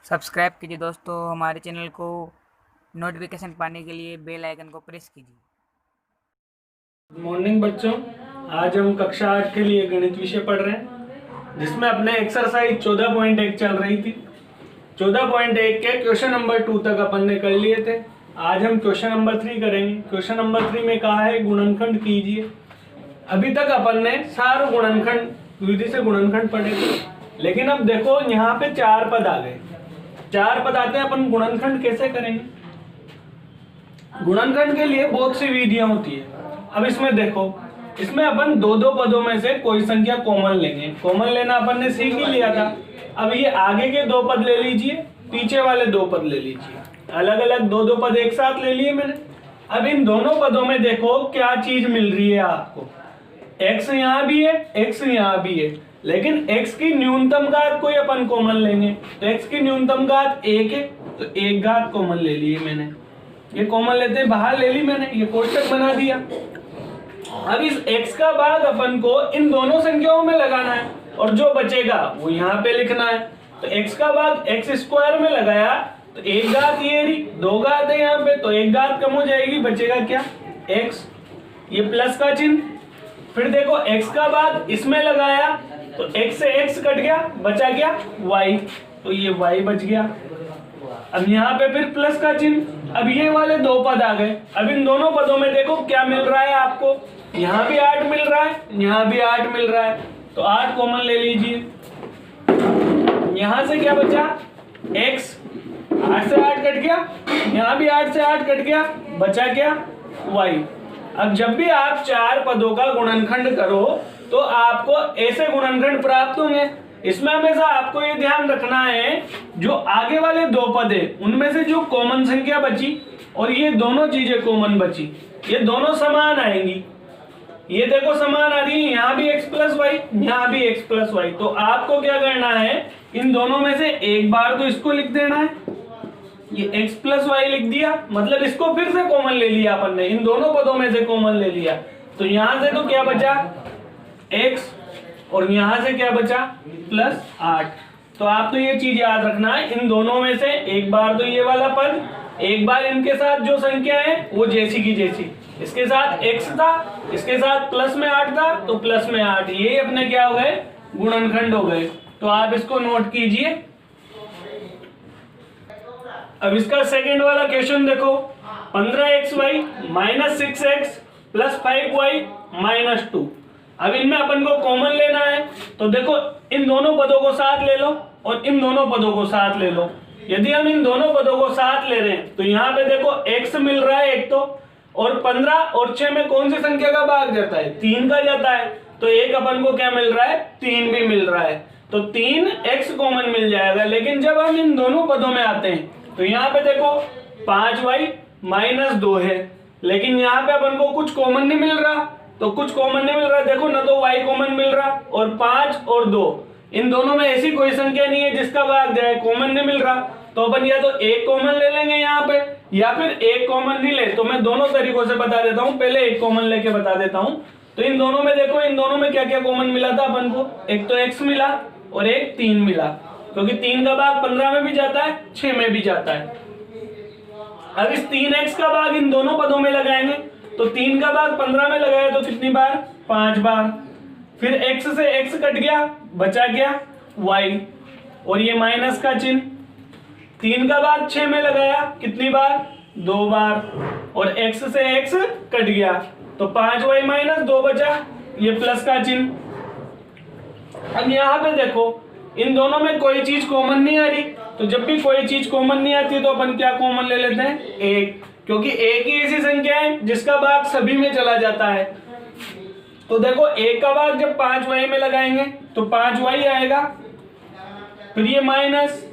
Subscribe कीजिए दोस्तों हमारे चैनल को। नोटिफिकेशन पाने के लिए बेल आइकन को प्रेस कीजिए। गुड मॉर्निंग बच्चों, आज हम कक्षा 8 के लिए गणित विषय पढ़ रहे हैं जिसमें अपने एक्सरसाइज 14.1 चल रही थी। 14.1 के क्वेश्चन नंबर 2 तक अपन ने कर लिए थे। आज हम क्वेश्चन नंबर 3 करेंगे। क्वेश्चन नंबर 3 में कहा है गुणनखंड कीजिए। अभी तक अपन ने सारे गुणनखंड विधि से गुणनखंड पढ़े थे, लेकिन अब देखो यहाँ पे 4 पद आ गए। 4 पद आते हैं, अपन गुणनखंड कैसे करेंगे। गुणनखंड के लिए बहुत सी विधियां होती है। अब इसमें देखो, इसमें अपन दो पदों में से कोई संख्या कॉमन लेंगे। कॉमन लेना अपन ने सीख ही लिया था। अब ये आगे के 2 पद ले लीजिए, पीछे वाले 2 पद ले लीजिए। अलग अलग दो पद एक साथ ले लिए मैंने। अब इन दोनों पदों में देखो क्या चीज मिल रही है आपको। x यहाँ भी है, x यहाँ भी है, लेकिन x की न्यूनतम घात कोई अपन कॉमन लेंगे तो x की न्यूनतम घात 1 है, तो 1 घात कॉमन ले लिए मैंने। ये कॉमन लेते बाहर ले ली मैंने, ये कोष्टक बना दिया। अब इस x का भाग अपन को इन दोनों संख्याओं में लगाना है और जो बचेगा वो यहाँ पे लिखना है। तो x का भाग x स्क्वायर में लगाया तो 1 घात ये रही, 2 घात है यहाँ पे, तो 1 घात कम हो जाएगी, बचेगा क्या x। ये प्लस का चिन्ह। फिर देखो x का भाग इसमें लगाया तो x से x कट गया, बचा क्या y, तो ये y बच गया। अब यहाँ पे फिर प्लस का चिन्ह। अब ये वाले 2 पद आ गए। अब इन दोनों पदों में देखो क्या मिल रहा है आपको। यहाँ भी 8 मिल रहा है, यहाँ भी 8 मिल रहा है, तो 8 कॉमन ले लीजिए। यहाँ से क्या बचा x, 8 से 8 कट गया, यहाँ भी 8 से 8 कट गया, बचा क्या y। अब जब भी आप 4 पदों का गुणनखंड करो तो आपको ऐसे गुणनखंड प्राप्त होंगे। इसमें हमेशा आपको ये ध्यान रखना है, जो आगे वाले 2 पद है उनमें से जो कॉमन संख्या बची और ये दोनों चीजें कॉमन बची, ये दोनों समान आएंगी। ये देखो समान आ रही है, यहाँ भी x प्लस वाई, यहाँ भी x प्लस वाई। तो आपको क्या करना है, इन दोनों में से एक बार तो इसको लिख देना है। ये x प्लस वाई लिख दिया, मतलब इसको फिर से कॉमन ले लिया अपन ने, इन दोनों पदों में से कॉमन ले लिया। तो यहां से तो क्या बचा x और यहां से क्या बचा प्लस 8। तो आपको ये चीज याद रखना है, इन दोनों में से एक बार तो ये वाला पद, एक बार इनके साथ जो संख्या है वो जैसी की जैसी। इसके साथ x था, इसके साथ प्लस में 8 था, तो प्लस में 8, ये अपने क्या हो गए गुणनखंड हो गए। तो आप इसको नोट कीजिए। अब इसका सेकंड वाला क्वेश्चन देखो, 15xy minus 6x plus 5y minus 2। अब इनमें अपन को कॉमन लेना है, तो देखो इन दोनों पदों को साथ ले लो और इन दोनों पदों को साथ ले लो। यदि हम इन दोनों पदों को साथ ले रहे हैं तो यहाँ पे देखो x मिल रहा है एक तो, और 15 और 6 में कौन सी संख्या का भाग जाता है 3 का जाता है, तो एक अपन को क्या मिल रहा है 3 भी मिल रहा है, तो 3x कॉमन मिल जाएगा। लेकिन जब हम इन दोनों पदों में आते हैं तो यहाँ पे देखो 5y माइनस 2 है, लेकिन यहाँ पे अपन को कुछ कॉमन नहीं मिल रहा, तो कुछ कॉमन नहीं मिल रहा। देखो ना तो y कॉमन मिल रहा, और 5 और 2 इन दोनों में ऐसी कोई संख्या नहीं है जिसका भाग जाए, कॉमन नहीं मिल रहा। तो अपन या तो एक कॉमन ले लेंगे यहाँ पे, या फिर एक कॉमन नहीं ले। तो मैं दोनों तरीकों से बता देता हूँ, पहले एक कॉमन लेके बता देता हूँ। तो इन दोनों में देखो, इन दोनों में क्या क्या कॉमन मिला था अपन को, एक तो x मिला और एक 3 मिला, क्योंकि 3 का भाग 15 में भी जाता है, 6 में भी जाता है। अब इस 3x का भाग इन दोनों पदों में लगाएंगे, तो 3 का भाग 15 में लगाया तो कितनी बार 5 बार। फिर x से x कट गया, बचा गया y, और ये माइनस का चिन्ह। 3 का भाग 6 में लगाया, कितनी बार 2 बार, और x से x कट गया तो 5y माइनस 2 बचा, ये प्लस का चिन्ह। अब यहाँ पे देखो इन दोनों में कोई चीज कॉमन नहीं आ रही, तो जब भी कोई चीज कॉमन नहीं आती तो अपन क्या कॉमन ले लेते हैं 1, क्योंकि एक ही ऐसी संख्या है जिसका भाग सभी में चला जाता है। तो देखो 1 का भाग जब 5y में लगाएंगे तो 5y आएगा, फिर ये माइनस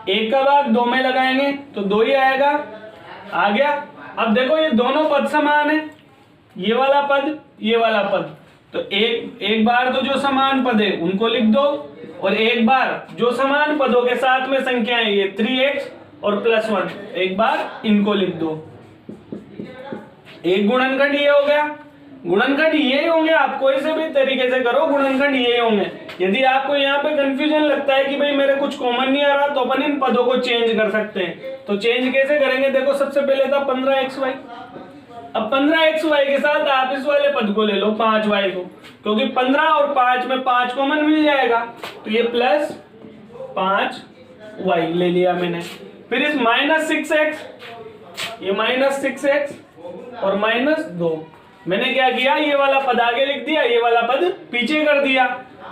1 का भाग 2 में लगाएंगे तो 2 ही आएगा, आ गया। अब देखो ये दोनों पद समान है, ये वाला पद ये वाला पद, तो एक बार तो जो समान पद है उनको लिख दो, और एक बार जो समान पदों के साथ में संख्या है ये 3x और प्लस 1, एक बार इनको लिख दो। एक गुणनखंड ये हो गया। गुणनखंड ये होंगे, आप कोई से भी तरीके से करो गुणनखंड ये होंगे। यदि आपको यहाँ पे कंफ्यूजन लगता है कि भाई मेरे कुछ कॉमन नहीं आ रहा, तो अपन इन पदों को चेंज कर सकते हैं। तो चेंज कैसे करेंगे, देखो सबसे पहले था 15xy। अब 15xy के साथ आप इस वाले पद को ले लो 5y को, क्योंकि 15 और 5 में 5 कॉमन मिल जाएगा, तो ये प्लस 5y ले लिया मैंने। फिर इस -6x, ये -6x और -2, मैंने क्या किया, ये वाला पद आगे लिख दिया, ये वाला पद पीछे कर दिया।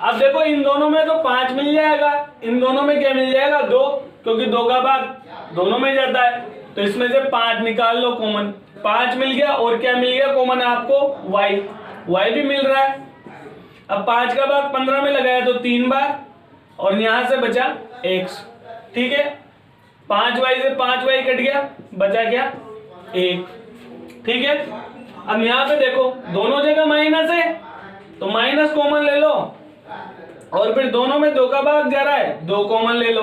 अब देखो इन दोनों में तो 5 मिल जाएगा, इन दोनों में क्या मिल जाएगा 2, क्योंकि 2 का भाग दोनों में जाता है, तो इसमें से 5 निकाल लो कॉमन। 5 मिल गया, और क्या मिल गया कॉमन आपको, y भी मिल रहा है। अब 5 का भाग 15 में लगाया तो 3 बार, और यहां से बचा x, ठीक है। 5y से 5y कट गया, बचा क्या 1, ठीक है। अब यहाँ पे देखो दोनों जगह माइनस है, तो माइनस कॉमन ले लो, और फिर दोनों में 2 का भाग जा रहा है, 2 कॉमन ले लो।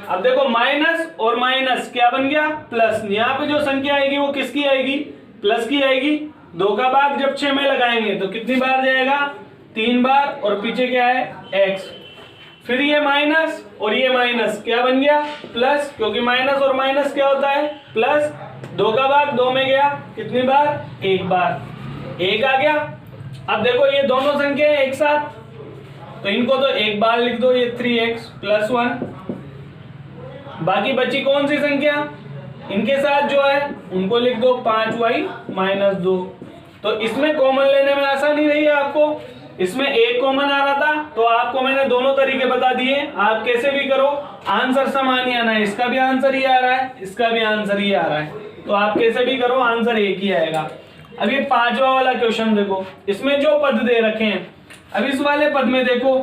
अब देखो माइनस और माइनस क्या बन गया, प्लस। यहाँ पे जो संख्या आएगी वो किसकी आएगी, प्लस की आएगी। 2 का भाग जब 6 में लगाएंगे तो कितनी बार जाएगा, 3 बार, और पीछे क्या है x। फिर ये माइनस और ये माइनस क्या बन गया, प्लस, क्योंकि माइनस और माइनस क्या होता है, प्लस। 2 का भाग 2 में गया, कितनी बार, 1 बार, 1 आ गया। अब देखो ये दोनों संख्या है एक साथ, तो इनको तो एक बार लिख दो, ये 3x + 1। बाकी बची कौन सी संख्या, इनके साथ जो है उनको लिख दो 5y - 2। तो इसमें कॉमन लेने में आसानी रही है आपको। इसमें एक कॉमन आ रहा था, तो आपको मैंने दोनों तरीके बता दिए, आप कैसे भी करो, आंसर समान ही आना है। इसका भी आंसर ही आ रहा है, इसका भी आंसर ही आ रहा है, तो आप कैसे भी करो आंसर एक ही आएगा। अब ये 5वां वाला क्वेश्चन देखो, इसमें जो पद दे रखे हैं, अब इस वाले पद में देखो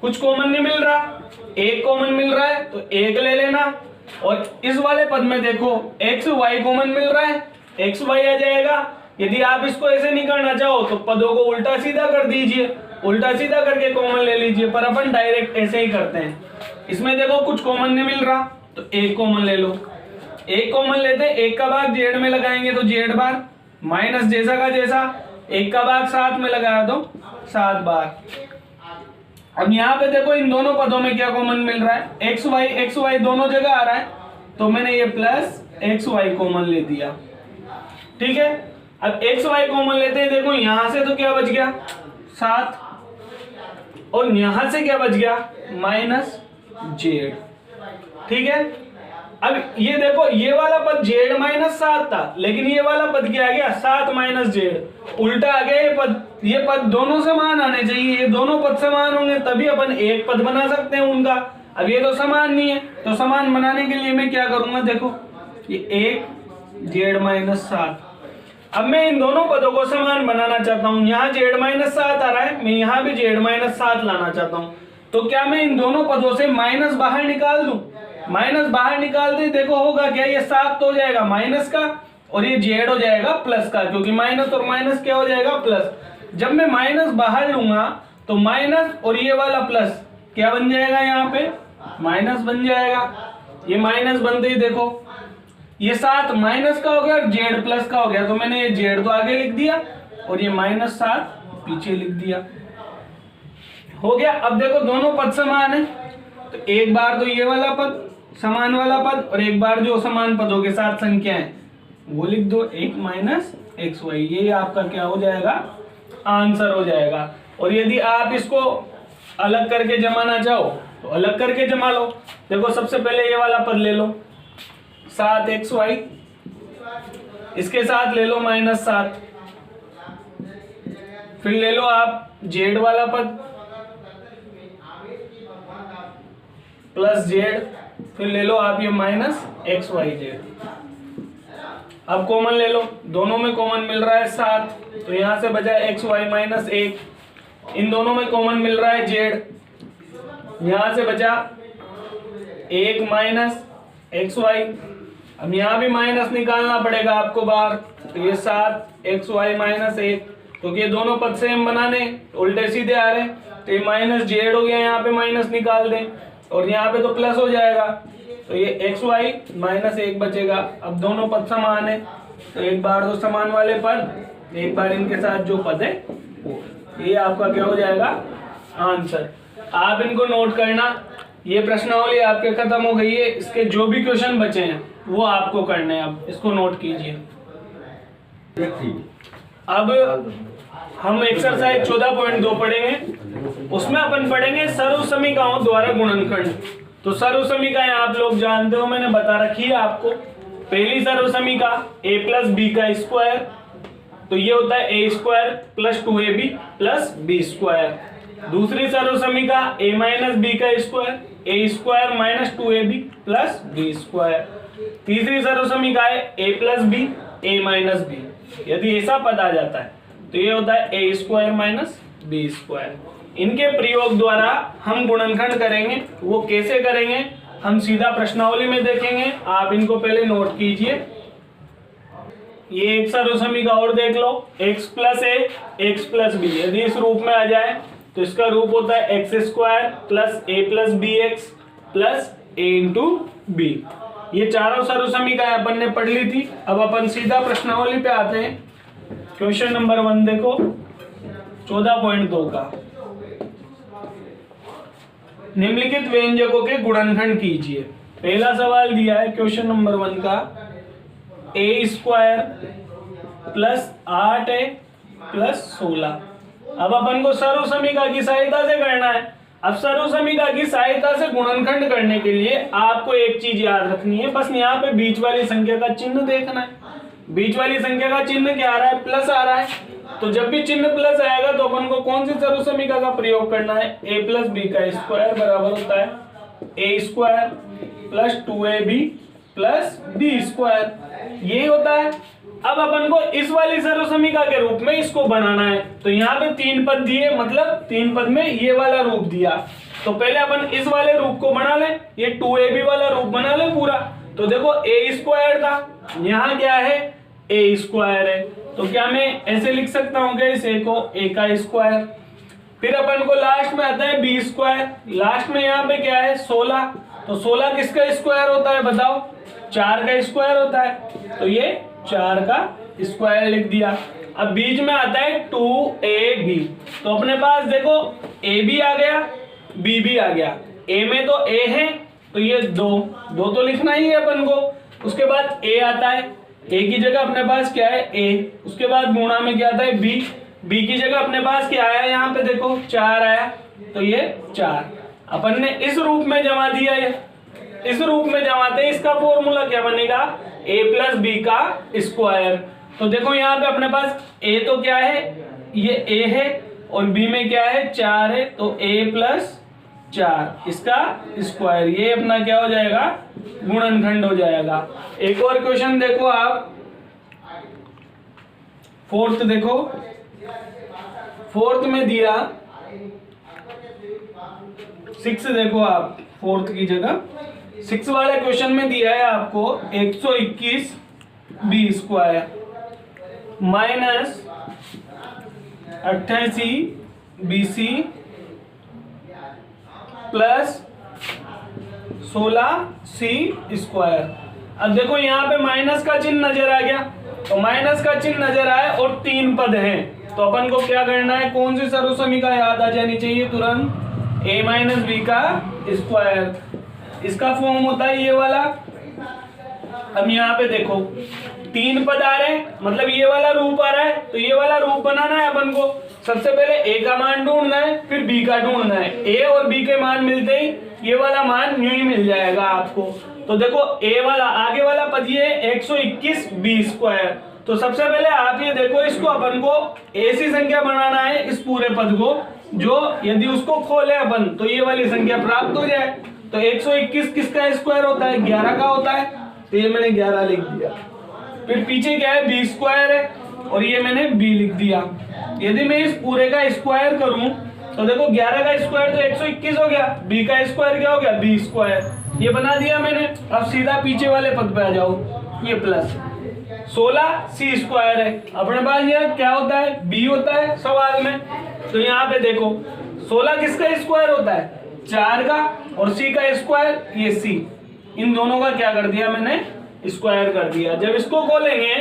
कुछ कॉमन नहीं मिल रहा, एक कॉमन मिल रहा है, तो एक ले लेना। और इस वाले पद में देखो x y कॉमन मिल रहा है, x y आ जाएगा। यदि आप इसको ऐसे नहीं करना चाहो तो पदों को उल्टा सीधा कर दीजिए, उल्टा सीधा करके कॉमन ले लीजिए, पर अपन डायरेक्ट ऐसे ही करते हैं। इसमें देखो कुछ कॉमन नहीं मिल रहा, तो एक कॉमन ले लो। एक कॉमन लेते हैं, 1 का भाग z में लगाएंगे तो z बार, माइनस जैसा का जैसा, 1 का भाग 7 में लगाया तो 7 बार। अब यहाँ पे देखो इन दोनों पदों में क्या कॉमन मिल रहा है, x y दोनों जगह आ रहा है, तो मैंने ये प्लस xy कॉमन ले दिया, ठीक है। अब xy कॉमन लेते हैं, देखो यहां से तो क्या बच गया 7, और यहां से क्या बच गया -z, ठीक है। अब ये देखो ये वाला पद z -7 था, लेकिन ये वाला पद क्या आ गया 7 - z, उल्टा आ गया ये पद दोनों समान आने चाहिए, ये दोनों पद समान होंगे तभी अपन एक पद बना सकते हैं उनका। अब ये तो समान नहीं है, तो समान बनाने के लिए मैं क्या करूंगा, देखो ये 1 z - 7। अब मैं इन दोनों पदों को समान बनाना चाहता हूं, यहाँ z - 7 आ रहा है, मैं यहाँ भी z - 7 लाना चाहता हूं, तो क्या मैं इन दोनों पदों से माइनस बाहर निकाल दूं, माइनस बाहर निकाल दे, देखो होगा क्या, ये 7 तो हो जाएगा माइनस का, और ये z हो जाएगा प्लस का, क्योंकि माइनस और माइनस क्या हो जाएगा प्लस। जब मैं माइनस बाहर लूंगा तो माइनस और ये वाला प्लस क्या बन जाएगा, यहाँ पे माइनस बन जाएगा। ये माइनस बनते ही देखो ये 7 माइनस का हो गया और z प्लस का हो गया, तो मैंने ये z तो आगे लिख दिया और ये -7 पीछे लिख दिया, हो गया। अब देखो दोनों पद समान है, तो एक बार तो ये वाला पद समान वाला पद, और एक बार जो समान पदों के साथ संख्या है वो लिख दो, 1 - xy, ये आपका क्या हो जाएगा, आंसर हो जाएगा। और यदि आप इसको अलग करके जमाना चाहो तो अलग करके जमा लो। देखो सबसे पहले ये वाला पद ले लो 7xy, इसके साथ ले लो -7, फिर ले लो आप z वाला पद +z, फिर ले लो आप ये -xyz। अब कॉमन ले लो, दोनों में कॉमन मिल रहा है 7, तो यहां से बचा xy -1, इन दोनों में कॉमन मिल रहा है z, यहां से बचा 1 - xy। अब यहाँ भी माइनस निकालना पड़ेगा आपको बाहर, तो ये 7xy -1, क्योंकि ये दोनों पद सेम बनाने उल्टे सीधे आ रहे, तो ये -z हो गया, यहाँ पे माइनस निकाल दें, और यहाँ पे तो प्लस हो जाएगा, तो ये xy -1 बचेगा। अब दोनों पद समान है, तो एक बार तो समान वाले पद एक बार इनके साथ जो पद है वो, ये आपका क्या हो जाएगा आंसर। आप इनको नोट करना। ये प्रश्नावली आपके खत्म हो गई है, इसके जो भी क्वेश्चन बचे हैं वो आपको करने हैं। अब इसको नोट कीजिए। अब हम एक्सरसाइज 14.2 पढ़ेंगे। उसमें अपन पढ़ेंगे सर्वसमीकाओं द्वारा गुणनखंड। तो सर्वसमीकाएं आप लोग जानते हो, मैंने बता रखी है आपको। पहली सर्वसमीका a प्लस बी का स्क्वायर, तो ये होता है a square plus 2ab plus B square. दूसरी सर्वसमीका a माइनस बी का square, a square minus 2ab plus B square. तीसरी सर्वसमीका है a plus B a minus B. यदि ऐसा पद आ जाता है तो ये होता है a square minus B square. इनके प्रयोग द्वारा हम गुणनखंड करेंगे। वो कैसे करेंगे हम सीधा प्रश्नावली में देखेंगे। आप इनको पहले नोट कीजिए। ये एक सर्वसमीका और देख लो, x प्लस ए एक्स प्लस बी। यदि इस रूप में आ जाए तो इसका रूप होता है एक्स स्क्वायर प्लस ए प्लस बी एक्स प्लस ए इंटू बी। ये चारों सर्वसमीकाएं अपन ने पढ़ ली थी। अब अपन सीधा प्रश्नावली पे आते हैं। क्वेश्चन नंबर 1 देखो 14.2 का, निम्नलिखित व्यंजकों के गुणनखंड कीजिए। पहला सवाल दिया है क्वेश्चन नंबर 1 का, ए स्क्वायर प्लस 8a प्लस 16। अब अपन को सर्वसमीका की सहायता से करना है। अब सर्वसमीका की सहायता से गुणनखंड करने के लिए आपको एक चीज याद रखनी है, बस यहाँ पे बीच वाली संख्या का चिन्ह देखना है। बीच वाली संख्या का चिन्ह क्या आ रहा है, प्लस आ रहा है। तो जब भी चिन्ह प्लस आएगा तो अपन को कौन सी सर्वसमीका का प्रयोग करना है, a प्लस बी का स्क्वायर बराबर होता है a square plus 2ab plus B square. यही होता है। अब अपन को इस वाली सर्वसमीका के रूप में इसको बनाना है। तो यहाँ पे 3 पद दिए, मतलब 3 पद में ये वाला रूप दिया। तो पहले अपन इस वाले रूप को बना लें, ये 2ab वाला रूप बना लें पूरा। तो देखो a स्क्वायर था, यहाँ क्या है a स्क्वायर है। तो क्या मैं ऐसे लिख सकता हूँ क्या इस a को a का स्क्वायर। फिर अपन को लास्ट में आता है बी स्क्वायर। लास्ट में यहाँ पे क्या है 16। तो 16 किसका स्क्वायर होता है बताओ, 4 का स्क्वायर होता है। तो ये 4 का स्क्वायर लिख दिया। अब बीच में आता है 2ab। तो अपने पास देखो a भी आ गया b भी आ गया। a में तो a है तो ये 2 तो लिखना ही है अपन को। उसके बाद a आता है, a की जगह अपने पास क्या है a। उसके बाद गुणा में क्या आता है b की जगह अपने पास क्या आया, यहाँ पे देखो 4 आया। तो ये 4 अपन ने इस रूप में जमा दिया है। इस रूप में जमाते इसका फॉर्मूला क्या बनेगा, a प्लस बी का स्क्वायर। तो देखो यहाँ पे अपने पास a तो क्या है, ये a है, और b में क्या है 4 है। तो a प्लस 4 इसका स्क्वायर, ये अपना क्या हो जाएगा गुणनखंड हो जाएगा। एक और क्वेश्चन देखो आप, 4th देखो। 4th में दिया 6 देखो आप, 4th की जगह 6 वाले क्वेश्चन में दिया है आपको 121 B square minus 88 BC plus 16C square. अब देखो यहाँ पे माइनस का चिन्ह नजर आ गया। तो माइनस का चिन्ह नजर आया और 3 पद हैं। तो अपन को क्या करना है, कौन सी सर्वसमीका याद आ जानी चाहिए तुरंत, a माइनस बी का स्क्वायर। इसका फॉर्म होता है ये वाला। अब यहाँ पे देखो 3 पद आ रहे हैं, मतलब ये वाला रूप आ रहा है। तो ये वाला रूप बनाना है अपन को। सबसे पहले a का मान ढूंढना है, फिर b का ढूंढना है। a और b के मान मिलते ही ये वाला मान यूं ही मिल जाएगा आपको। तो देखो a वाला आगे वाला पद ये 121 b स्क्वायर। तो सबसे पहले आप ये देखो, इसको अपन को ऐसी संख्या बनाना है इस पूरे पद को, जो यदि उसको खोले अपन तो ये वाली संख्या प्राप्त हो जाए। तो 121 किसका स्क्वायर होता है, 11 का होता है। तो ये मैंने 11 लिख दिया। फिर पीछे क्या है बी स्क्वायर है, और ये मैंने b लिख दिया। यदि मैं इस पूरे का स्क्वायर करूं तो देखो 11 का स्क्वायर तो 121 हो गया, b का स्क्वायर क्या हो गया b स्क्वायर। ये बना दिया मैंने। अब सीधा पीछे वाले पद पे आ जाओ, ये प्लस 16C स्क्वायर है। अपने पास ये क्या होता है b होता है सवाल में। तो यहाँ पे देखो 16 किसका स्क्वायर होता है, 4 का, और c का स्क्वायर ये c। इन दोनों का क्या कर दिया मैंने, स्क्वायर कर दिया। जब इसको खोलेंगे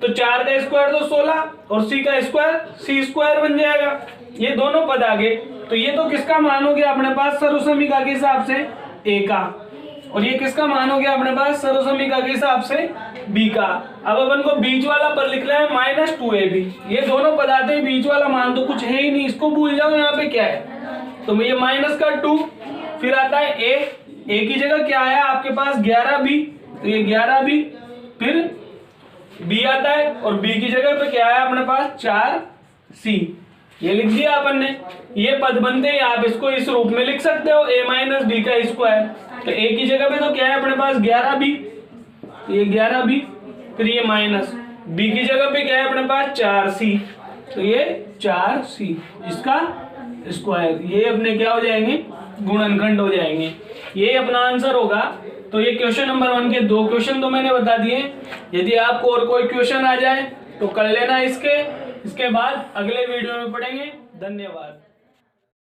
तो 4 का स्क्वायर तो 16 और c का स्क्वायर c स्क्वायर बन जाएगा। ये दोनों पद आ गए। तो ये तो किसका मान हो गया अपने पास सर्वसमीका के हिसाब से a का, और ये किसका मान हो गया अपने पास सर्वसमीका के हिसाब से b का। अब अपन को बीच वाला पद लिखना है -2ab। ये दोनों पद आते हैं, बीच वाला मान तो कुछ है ही नहीं, इसको भूल जाओ। यहाँ पे क्या है, तो ये -2, फिर आता है a की जगह क्या आया आपके पास 11b, तो ये 11b, फिर b आता है और b की जगह पे क्या आया अपने पास 4c, ये लिख दिया अपन ने। ये पद बनते हैं, आप इसको इस रूप में लिख सकते हो a माइनस b का स्क्वायर। तो a की जगह पे तो क्या है अपने पास 11b, ये 11b, फिर ये माइनस b की जगह पे क्या है अपने पास 4c, तो ये 4c इसका स्क्वायर। ये अपने क्या हो जाएंगे, गुणनखंड हो जाएंगे। ये अपना आंसर होगा। तो ये क्वेश्चन नंबर 1 के 2 क्वेश्चन तो मैंने बता दिए। यदि आपको और कोई क्वेश्चन आ जाए तो कर लेना इसके बाद अगले वीडियो में पढ़ेंगे। धन्यवाद।